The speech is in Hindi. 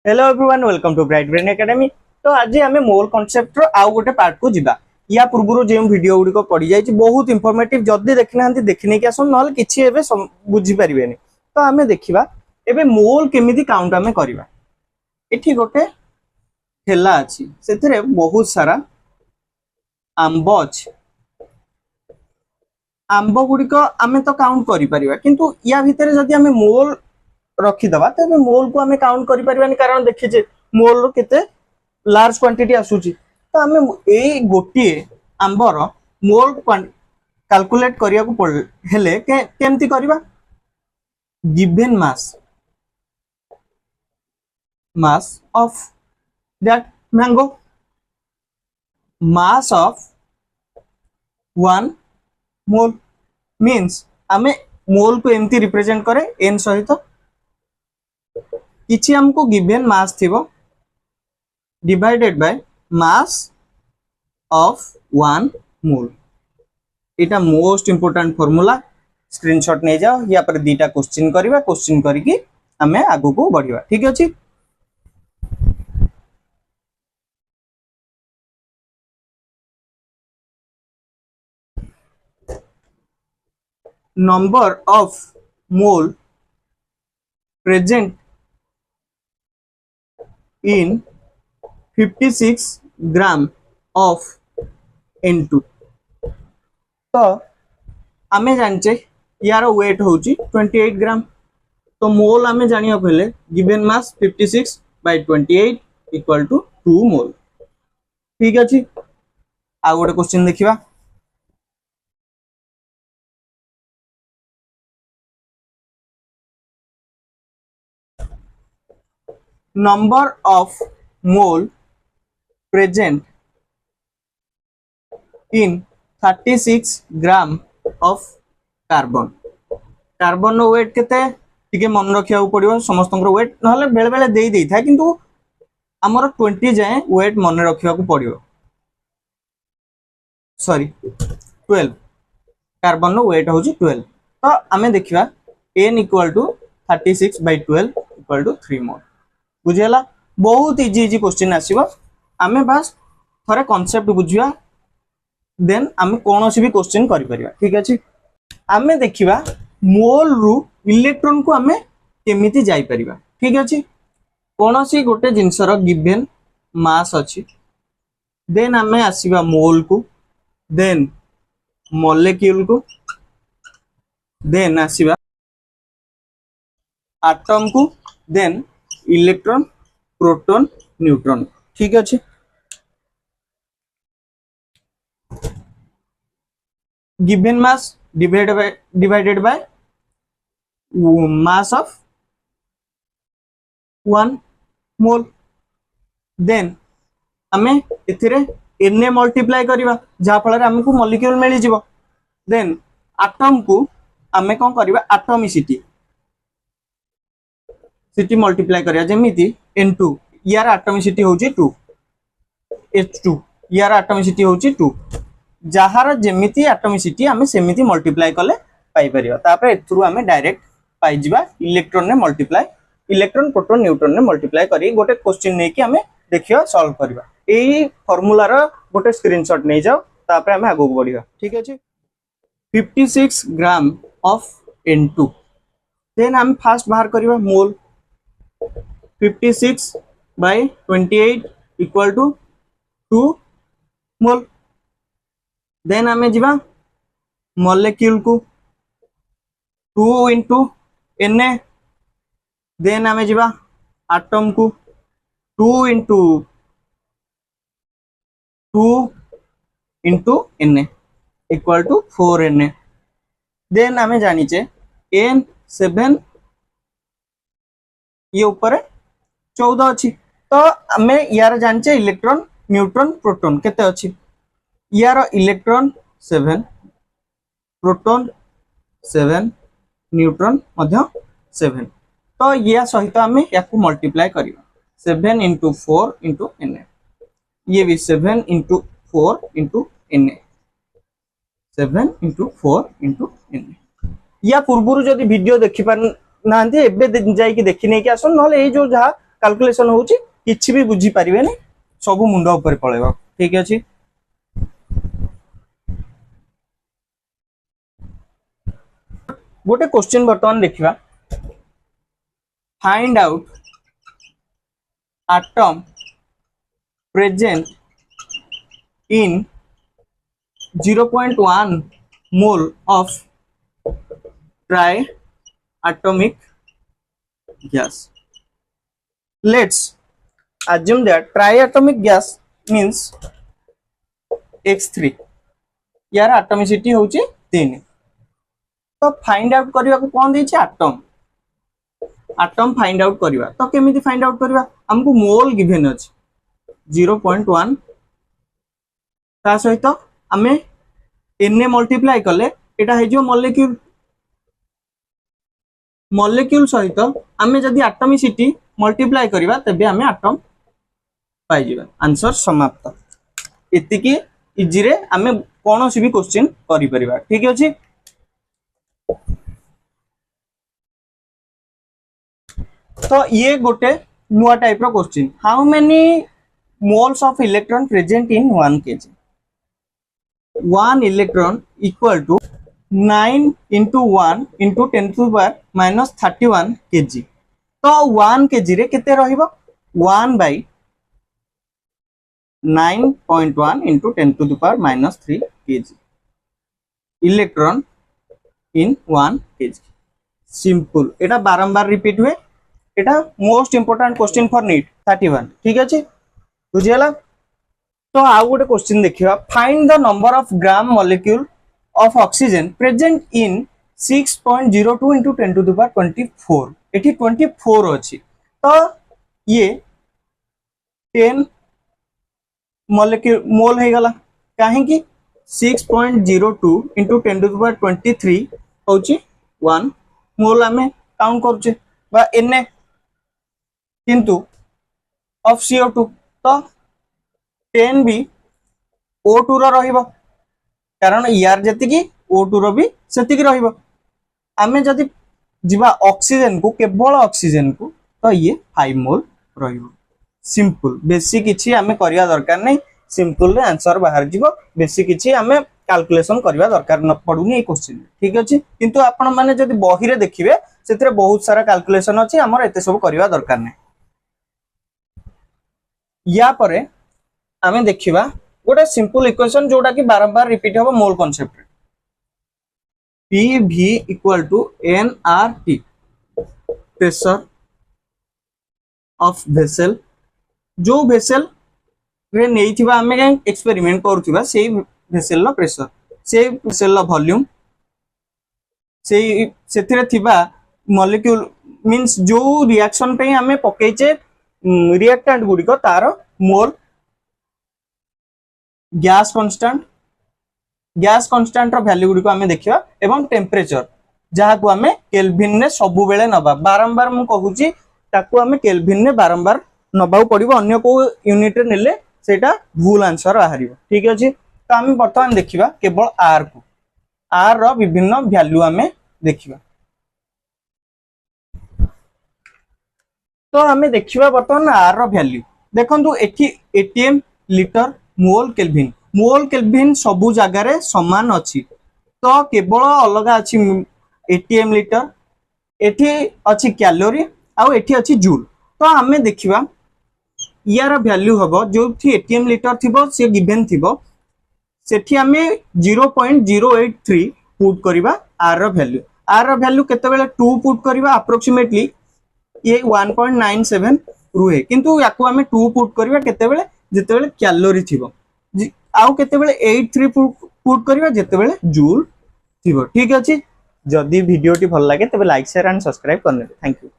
Hello everyone welcome to Bright Brain Academy. तो आज आम मोल कॉन्सेप्ट रो आउ गोटे पार्ट को जीवा। या पूर्व जो वीडियो गुड़िक पड़ी जाइए बहुत इंफॉर्मेटिव, जदि देखी ना देखी नहीं आसन ना किसी बुझी पारे। तो आम देखा एबे मोल केमिति काउंट आम करवा। एठी गोटे ठेला अच्छी से बहुत सारा आंब अच्छे। आंब गुड़िक आम तो काउंट कर किंतु या भितर जदि आम मोल रखीदबा तेज मोल को आम काउंट कर कारण देखीचे मोल रो केते लार्ज क्वांटिटी आसुची। तो आम ए गोटे आंबर मोल कैलकुलेट करिया को हेले केमती करबा। Given mass of that mango, mass of one mole means आम मोल को एमती रिप्रेजेंट करे एन सहित किछि हमको गिवन मास थिबो divided by mass of one mole. इटा मोस्ट इंपोर्टेंट फॉर्मूला स्क्रीनशॉट नहीं जाओ। या पर दीटा क्वेश्चन करबा, क्वेश्चन करके हमें आगु को बढ़िबा। ठीक अछि। Number of mole present in 56 gram of N2। तो आमे जानचे यार वेट होची 28 ग्राम। तो मोल आमे जानियो पहले given mass 56 by 28 equal to 2 mole. ठीक अछि। आ गोटे क्वेश्चन देखिबा। number of mole present in 36 gram of carbon. Carbon रो वेट केते टिके मन रखिया पड़िबो। समस्त वेट नहले बेले बेले देई देई था किंतु हमर 20 जाए वेट मन रखिया को पड़िबो। सॉरी 12 कार्बन रो वेट होची 12। तो आमे देखिबा n equal to 36 by 12 equal to 3 mole. बुझेला। बहुत इजी इजी क्वेश्चन आसीबो। आमे बस थरे कांसेप्ट बुझिया देन आमे कोनोसी भी क्वेश्चन करि परिबा। ठीक अछि। आमे देखिबा मोल रु इलेक्ट्रॉन को आमे केमिति जाई परिबा। ठीक अछि। कोनोसी गोटे जिंसर गिवन मास अछि देन आमे आसीबा मोल को, देन मॉलिक्यूल को, देन आसीबा एटम को, देन इलेक्ट्रॉन, प्रोटॉन, न्यूट्रॉन। ठीक अछि। Given mass divided by mass of one mole. Then आमे एथिरे एन मल्टीप्लाई करिबा जा फल हमको मॉलिक्यूल मिली जिवो। देन एटम को आमे कोन करिबा एटॉमिसिटी सिटी मल्टीप्लाई करिया जेमिति N2 यार एटॉमिसिटी होची 2, H2 यार एटॉमिसिटी होची 2। जहार जेमिति एटॉमिसिटी आमे सेमिति मल्टीप्लाई कले पाई परिबा। तापर एथुरु आमे डायरेक्ट पाई जिबा इलेक्ट्रॉन ने मल्टीप्लाई, इलेक्ट्रॉन प्रोटॉन न्यूट्रॉन ने मल्टीप्लाई करी गोटे क्वेश्चन नै कि आमे देखियो सॉल्व करबा। एई फार्मूला रो गोटे स्क्रीनशॉट नै जाओ तापर आमे आगु बढ़िबा। ठीक अछि। 56 ग्राम ऑफ N2 देन आमे फास्ट बाहर करबा mole 56 by 28 equal to 2 mole. Then आमे जिबा मॉलिक्यूल को 2 into Na। देन आमे जिबा एटम को 2 into Na equal to 4 Na। Then आमे जानिचे N7 ये ऊपर 14 अच्छी। तो आमे यार जानचे इलेक्ट्रॉन, न्यूट्रॉन, प्रोटॉन केते अच्छी। यार इलेक्ट्रॉन 7, प्रोटॉन 7, न्यूट्रॉन मध्य 7। तो या सहित आमे याकू मल्टीप्लाई करियो 7 into 4 into Na। ये भी 7 into 4 into Na, 7 into 4 into Na। या पूर्व जदि वीडियो देखि पार नांती एबे जाई कि देखि नै कि आसन नले ए जो जहा कैलकुलेशन होउची किछि भी बुझी परिबेनी सब मुंड ऊपर पळेबो ठीक अछि। गोटे क्वेश्चन बर्तमान देखिबा find out atom present in 0.1 mole of triatomic gas. Let's assume that triatomic gas means X3 यार एटॉमिसिटी होची 3 तो फाइंड आउट करबा को कोन देछि एटम फाइंड आउट करबा तो केमिति फाइंड आउट करबा हमको मोल गिवन अछि 0.1 ता सहित आमे एन मल्टीप्लाई कले एटा हे जो मॉलिक्यूल सहित आमे जदी एटॉमिसिटी मल्टीप्लाई करबा तबे आमे एटम पाई जिबा आंसर समाप्त एतिकी इजी रे आमे कोनोसी भी क्वेश्चन करि परिबा ठीक अछि। तो ये गोटे नुआ टाइप रो question how many moles of electron present in 1 kg 1 electron equal to 9 into 1 into 10 to the power minus 31 kg तो 1 kg रे केते रहिबो 1 by 9.1 into 10 to the power minus 3 kg electron in 1 kg simple एटा बारंबार रिपीट हुए एटा most important question for NEET 31 ठीक अछि बुझियला। तो आउ गोटे क्वेश्चन देखिबा find the number of gram molecule of oxygen present in 6.02 into 10 to the power 24 एठी 24 अछि तो ये 10 मॉलिक्यूल मोल हे गला काहे कि 6.02 into 10 to the power 23 होची 1 मोल हमें काउंट करछे बा एन किंतु ऑफ CO2 तो 10 भी O2 रो रहिबो कारण यार जति की O2 रो भी सेति की रहिबो आमे जति जिबा ऑक्सीजन को केवल ऑक्सीजन को तो ये 5 मोल रहिबो सिंपल बेसी किछि आमे करिया दरकार नै सिंपल रे आंसर बाहर जिवो बेसी किछि आमे कैलकुलेशन करिया दरकार न पडुनी ए क्वेश्चन ठीक अछि किंतु आपण माने जति बही रे देखिबे सेतरे बहुत सारा कैलकुलेशन अछि हमर एते सब करिया दरकार नै। या परे आमे देखिबा गोटे सिंपल इक्वेशन जोटा कि बारंबार रिपीट होबो mole concept PV equal to nRT pressure of vessel जो वेसल रे नेइथिबा आमे एक्सपेरिमेंट करथिबा सेही वेसल रो प्रेशर सेही वेसल रो वॉल्यूम सेही सेथिरे थिबा मॉलिक्यूल मींस जो रिएक्शन पे आमे पकेचे रिएक्टेंट गुडी को तार मोल गैस कांस्टेंट रो वैल्यू गुडी को आमे देखिबा एवं टेंपरेचर जहा को आमे केल्विन ने सबु बेले नबा बारंबार मु कहूची ताकू आमे केल्विन ने बारंबार नबाउ पड़िबो अन्य को यूनिट रे नेले सेटा भूल आंसर बाहरिबो ठीक अछि। तो आमे वर्तमान देखिबा केवल r को r रो विभिन्न वैल्यू आमे देखिबा तो आमे देखिबा वर्तमान r रो वैल्यू देखंतु एठी एटीएम लीटर मोल केल्विन सबु जगह रे समान अछि तो केवल अलग अछि एटीएम लीटर एठी अछि कैलोरी आ एठी अछि जूल तो आमे देखिबा यार वैल्यू हबो जो थी एटीएम लीटर थिबो से गिवन थिबो सेठी आमे 0.083 पुट करिबा r रो वैल्यू केते बेले 2 पुट करिबा अप्रोक्सीमेटली ये 1.97 रुहे किंतु याकू आमे 2 पुट करिबा केते बेले जेते बेले कैलोरी थिबो आउ केते बेले 83 पुट करिबा जेते बेले जूल थिबो ठीक अछि। जदी वीडियो टी भल लागे तबे लाइक शेयर एंड सब्सक्राइब करने थैंक यू।